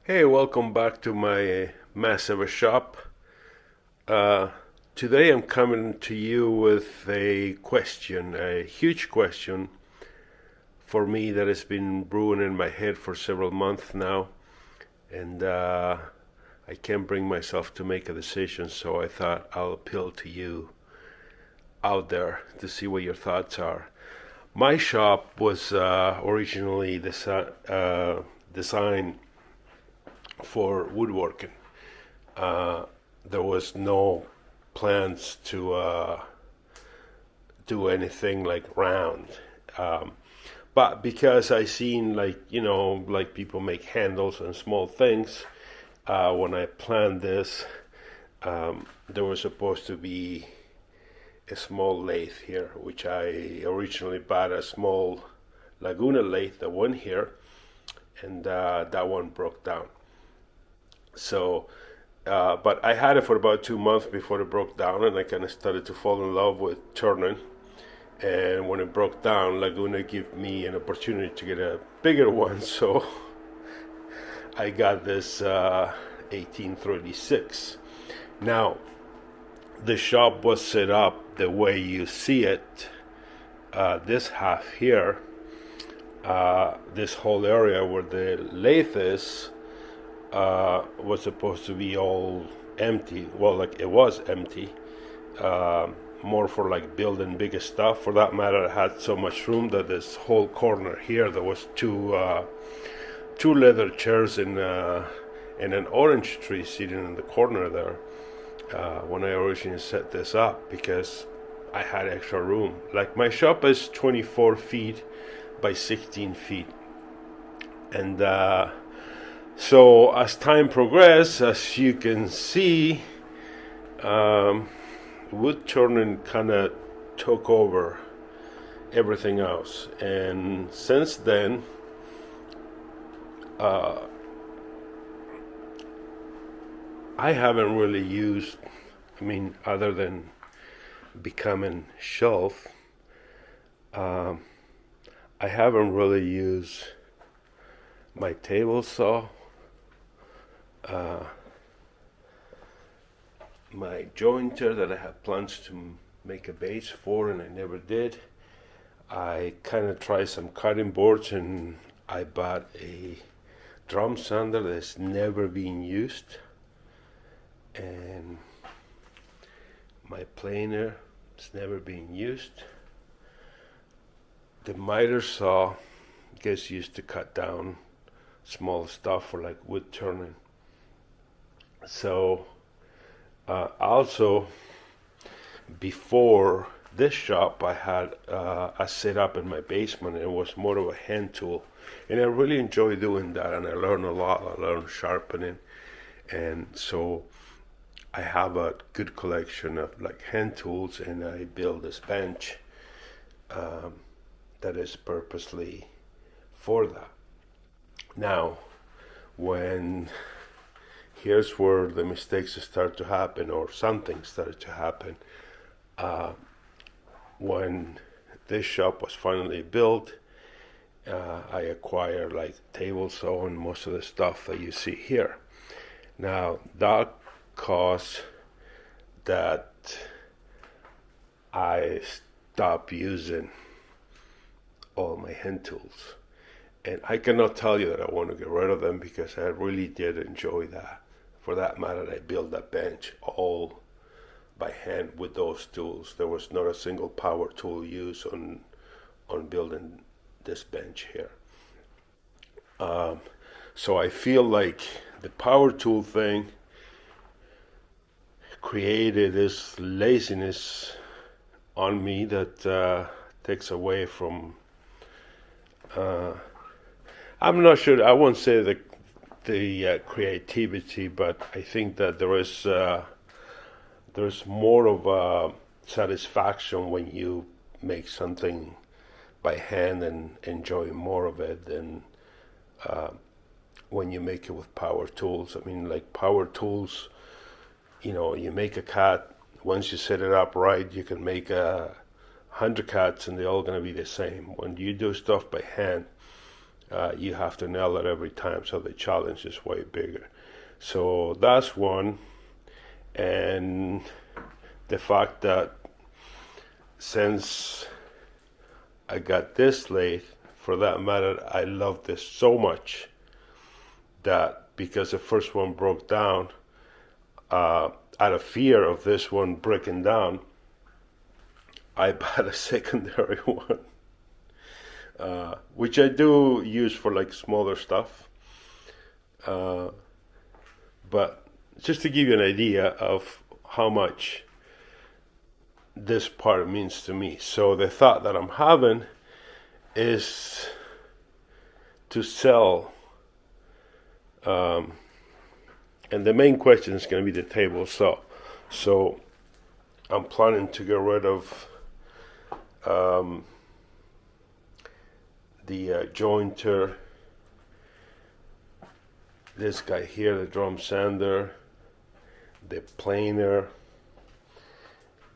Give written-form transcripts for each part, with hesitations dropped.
Hey, welcome back to my massive shop. Uh, Today I'm coming to you with a question, a huge question for me that has been brewing in my head for several months now, and I can't bring myself to make a decision, so I thought I'll appeal to you out there to see what your thoughts are. My shop was originally designed for woodworking. Uh, there was no plans to do anything like round. Um, but because I seen like people make handles and small things, when I planned this, there was supposed to be a small lathe here, which I originally bought a small Laguna lathe, the one here, and that one broke down. So but I had it for about 2 months before it broke down, and I kind of started to fall in love with turning. And when it broke down, Laguna gave me an opportunity to get a bigger one, so I got this 1836. Now, the shop was set up the way you see it. This half here, this whole area where the lathe is, was supposed to be all empty. Well, like it was empty, more for like building bigger stuff. For that matter, it had so much room that this whole corner here, there was two leather chairs and an orange tree sitting in the corner there. When I originally set this up, because I had extra room. Like my shop is 24 feet by 16 feet, and so as time progressed, as you can see, wood turning kind of took over everything else. And since then, I haven't really used, other than becoming shelf, I haven't really used my table saw, my jointer that I had plans to make a base for, and I never did. I kind of tried some cutting boards, and I bought a drum sander that's never been used, and my planer it's never been used. The miter saw gets used to cut down small stuff for like wood turning. So also, before this shop, I had a setup in my basement, and it was more of a hand tool, and I really enjoy doing that, and I learned a lot. I learned sharpening, and so I have a good collection of like hand tools, and I built this bench that is purposely for that. Now, when here's where the mistakes start to happen, or something started to happen. When this shop was finally built, I acquired like table saw and most of the stuff that you see here. Now that caused that I stopped using all my hand tools. And I cannot tell you that I want to get rid of them, because I really did enjoy that. For that matter, I built that bench all by hand with those tools. There was not a single power tool used on building this bench here. So I feel like the power tool thing created this laziness on me that takes away from. I'm not sure. I won't say the creativity, but I think that there's more of a satisfaction when you make something by hand and enjoy more of it than when you make it with power tools. Like power tools, you make a cut. Once you set it up right, you can make 100 cuts, and they're all going to be the same. When you do stuff by hand, you have to nail it every time, so the challenge is way bigger. So that's one. And the fact that since I got this lathe, for that matter, I love this so much that because the first one broke down, out of fear of this one breaking down, I bought a secondary one, which I do use for like smaller stuff. But just to give you an idea of how much this part means to me. So the thought that I'm having is to sell, and the main question is going to be the table saw. So I'm planning to get rid of the jointer, this guy here, the drum sander, the planer,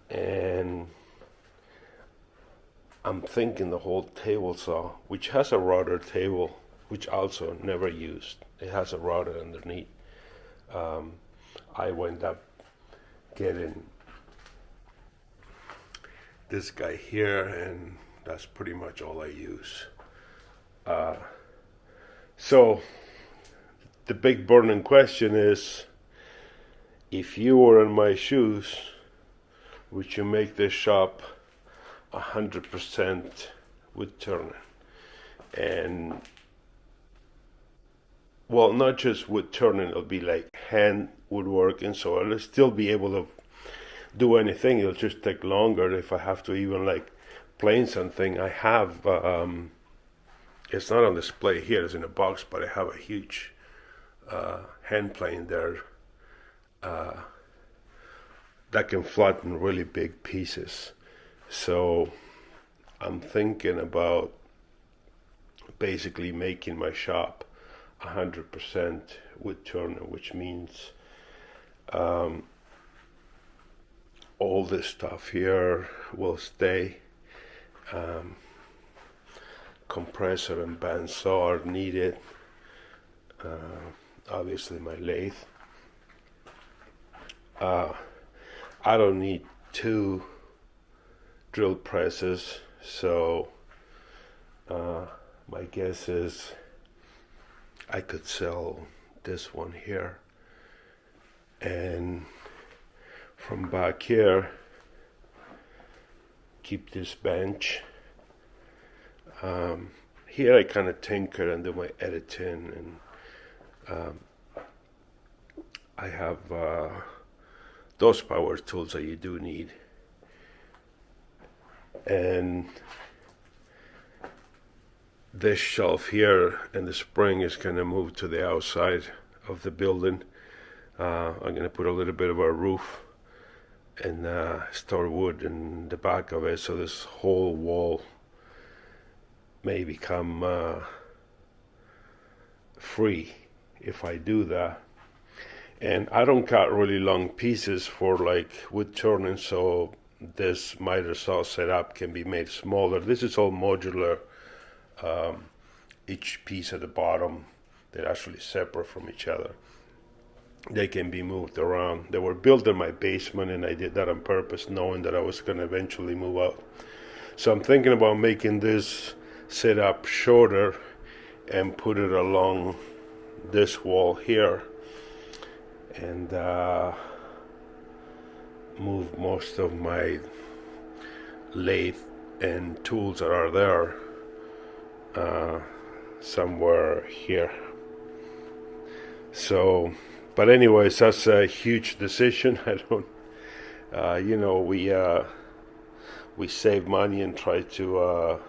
and I'm thinking the whole table saw, which has a router table, which also never used. It has a router underneath. I wind up getting this guy here, and that's pretty much all I use. So the big burning question is, if you were in my shoes, would you make this shop 100% wood turning? And well, not just wood turning, it'll be like hand woodworking, so I'll still be able to do anything. It'll just take longer if I have to even like plane something. I have, it's not on display here, it's in a box, but I have a huge hand plane there that can flatten really big pieces. So I'm thinking about basically making my shop 100% wood turner, which means all this stuff here will stay. Compressor and bandsaw are needed. Obviously my lathe. I don't need 2 drill presses, so my guess is I could sell this one here, and from back here keep this bench. Here I kind of tinker and do my editing, and I have those power tools that you do need. And this shelf here and the spring is going to move to the outside of the building. I'm going to put a little bit of a roof and store wood in the back of it, so this whole wall may become free if I do that. And I don't cut really long pieces for like wood turning, so this miter saw setup can be made smaller. This is all modular. Each piece at the bottom, they're actually separate from each other. They can be moved around. They were built in my basement, and I did that on purpose, knowing that I was going to eventually move out. So I'm thinking about making this setup shorter and put it along this wall here, and move most of my lathe and tools that are there somewhere here. So, but anyways, that's a huge decision. I don't, we save money and try to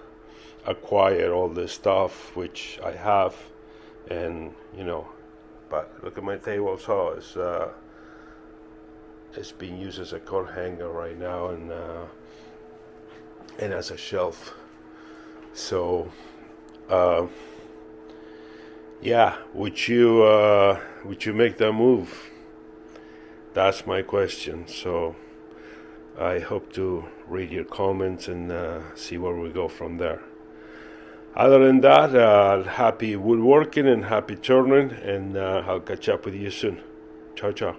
acquire all this stuff, which I have, and but look at my table saw. It's being used as a coat hanger right now, and as a shelf. So yeah, would you make that move? That's my question. So I hope to read your comments and see where we go from there. Other than that, happy woodworking and happy turning, and I'll catch up with you soon. Ciao, ciao.